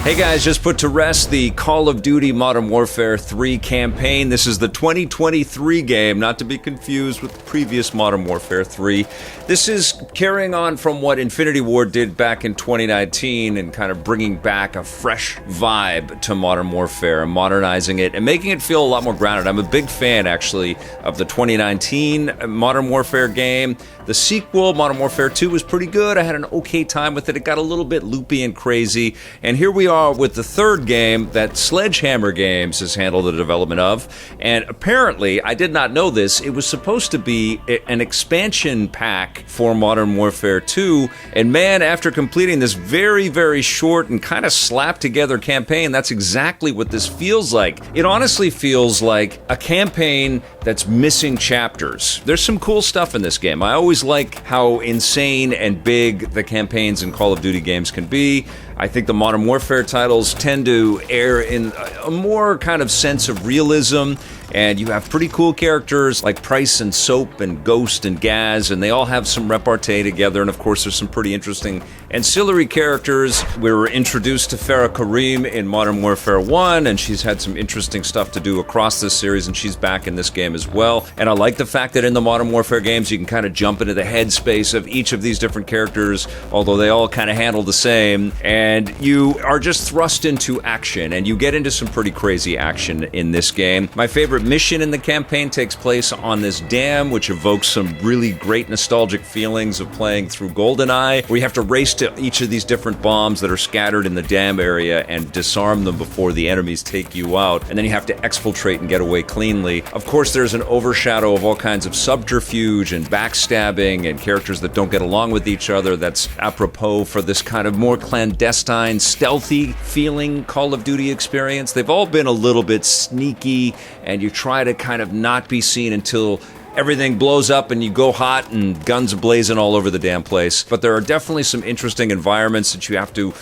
Hey guys, just put to rest the Call of Duty Modern Warfare 3 campaign. This is the 2023 game, not to be confused with the previous Modern Warfare 3. This is carrying on from what Infinity Ward did back in 2019 and kind of bringing back a fresh vibe to Modern Warfare and modernizing it and making it feel a lot more grounded. I'm a big fan, actually, of the 2019 Modern Warfare game. The sequel, Modern Warfare 2, was pretty good. I had an okay time with it. It got a little bit loopy and crazy. And here we are with the third game that Sledgehammer Games has handled the development of. And apparently, I did not know this, it was supposed to be an expansion pack for Modern Warfare 2. And man, after completing this very, very short and kind of slapped together campaign, that's exactly what this feels like. It honestly feels like a campaign that's missing chapters. There's some cool stuff in this game. I always like how insane and big the campaigns in Call of Duty games can be. I think the Modern Warfare titles tend to err in a more kind of sense of realism, and you have pretty cool characters like Price and Soap and Ghost and Gaz, and they all have some repartee together, and of course there's some pretty interesting ancillary characters. We were introduced to Farah Kareem in Modern Warfare 1, and she's had some interesting stuff to do across this series, and she's back in this game as well. And I like the fact that in the Modern Warfare games you can kind of jump into the headspace of each of these different characters, although they all kind of handle the same, and you are just thrust into action, and you get into some pretty crazy action in this game. My favorite mission in the campaign takes place on this dam, which evokes some really great nostalgic feelings of playing through GoldenEye, where you have to race to each of these different bombs that are scattered in the dam area and disarm them before the enemies take you out, and then you have to exfiltrate and get away cleanly. Of course, there's an overshadow of all kinds of subterfuge and backstabbing and characters that don't get along with each other that's apropos for this kind of more clandestine, stealthy feeling Call of Duty experience. They've all been a little bit sneaky, and you try to kind of not be seen until everything blows up and you go hot and guns blazing all over the damn place. But there are definitely some interesting environments that you have to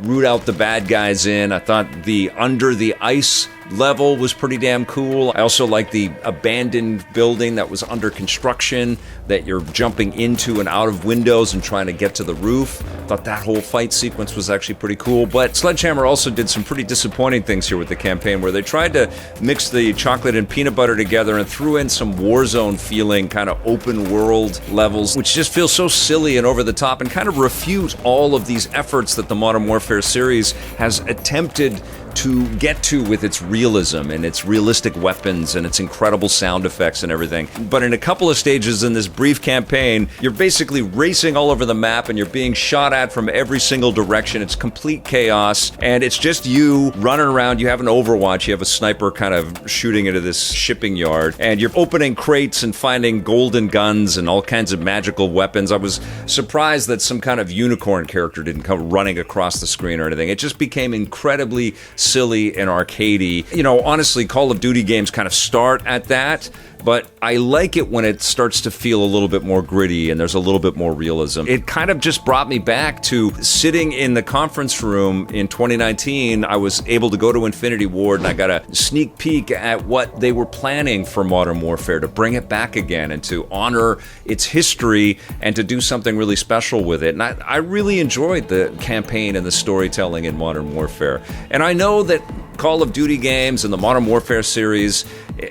root out the bad guys in. I thought the Under the Ice level was pretty damn cool. I also like the abandoned building that was under construction that you're jumping into and out of windows and trying to get to the roof. Thought that whole fight sequence was actually pretty cool. But Sledgehammer also did some pretty disappointing things here with the campaign, where they tried to mix the chocolate and peanut butter together and threw in some Warzone feeling kind of open world levels, which just feels so silly and over the top and kind of refute all of these efforts that the Modern Warfare series has attempted to get to with its realism and its realistic weapons and its incredible sound effects and everything. But in a couple of stages in this brief campaign, you're basically racing all over the map and you're being shot at from every single direction. It's complete chaos, and it's just you running around. You have an Overwatch, you have a sniper kind of shooting into this shipping yard, and you're opening crates and finding golden guns and all kinds of magical weapons. I was surprised that some kind of unicorn character didn't come running across the screen or anything. It just became incredibly silly and arcadey. You know, honestly, Call of Duty games kind of start at that, but I like it when it starts to feel a little bit more gritty and there's a little bit more realism. It kind of just brought me back to sitting in the conference room in 2019. I was able to go to Infinity Ward and I got a sneak peek at what they were planning for Modern Warfare, to bring it back again and to honor its history and to do something really special with it. And I really enjoyed the campaign and the storytelling in Modern Warfare. And I know that Call of Duty games and the Modern Warfare series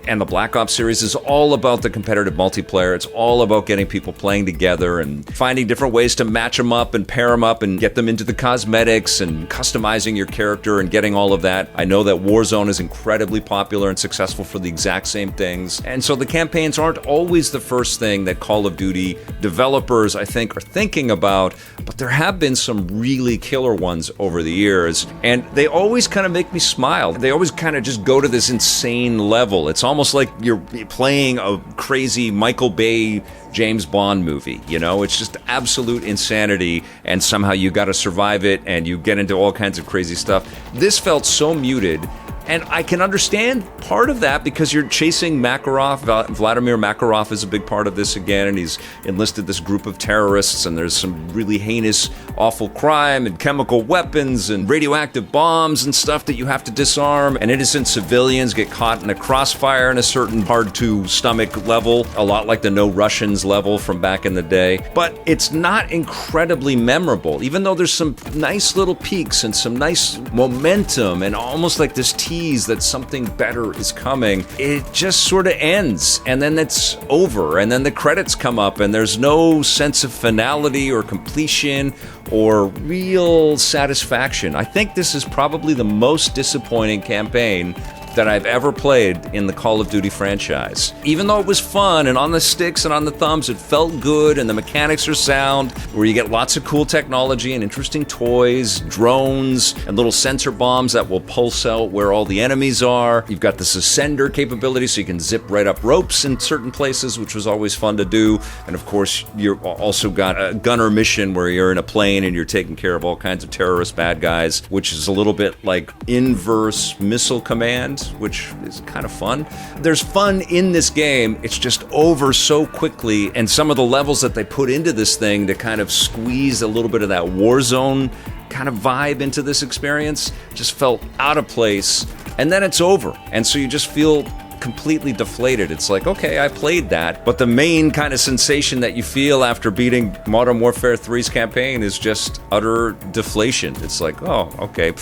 and the Black Ops series is all about the competitive multiplayer. It's all about getting people playing together and finding different ways to match them up and pair them up and get them into the cosmetics and customizing your character and getting all of that. I know that Warzone is incredibly popular and successful for the exact same things. And so the campaigns aren't always the first thing that Call of Duty developers, I think, are thinking about, but there have been some really killer ones over the years, and they always kind of make me smile. They always kind of just go to this insane level. It's almost like you're playing a crazy Michael Bay James Bond movie, you know? It's just absolute insanity, and somehow you got to survive it, and you get into all kinds of crazy stuff. This felt so muted, And I can understand part of that because you're chasing Makarov. Vladimir Makarov is a big part of this again, and he's enlisted this group of terrorists, and there's some really heinous, awful crime and chemical weapons and radioactive bombs and stuff that you have to disarm, and innocent civilians get caught in a crossfire in a certain hard-to-stomach level, a lot like the No Russians level from back in the day. But it's not incredibly memorable, even though there's some nice little peaks and some nice momentum and almost like this tease that something better is coming. It just sort of ends, and then it's over, and then the credits come up, and there's no sense of finality or completion or real satisfaction. I think this is probably the most disappointing campaign that I've ever played in the Call of Duty franchise. Even though it was fun and on the sticks and on the thumbs, it felt good and the mechanics are sound, where you get lots of cool technology and interesting toys, drones, and little sensor bombs that will pulse out where all the enemies are. You've got this ascender capability so you can zip right up ropes in certain places, which was always fun to do. And of course, you've also got a gunner mission where you're in a plane and you're taking care of all kinds of terrorist bad guys, which is a little bit like inverse Missile Command, which is kind of fun. There's fun in this game, it's just over so quickly, and some of the levels that they put into this thing to kind of squeeze a little bit of that Warzone kind of vibe into this experience just felt out of place, and then it's over, and so you just feel completely deflated. It's like, okay, I played that, but the main kind of sensation that you feel after beating Modern Warfare 3's campaign is just utter deflation. It's like, oh, okay,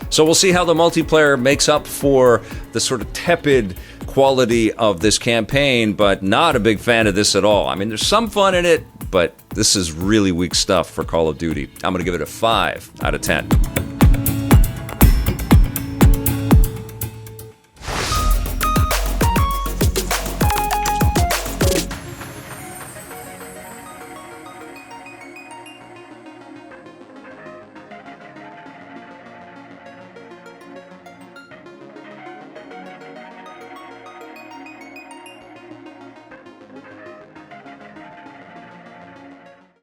So we'll see how the multiplayer makes up for the sort of tepid quality of this campaign, but not a big fan of this at all. I mean, there's some fun in it, but this is really weak stuff for Call of Duty. I'm going to give it a 5 out of 10.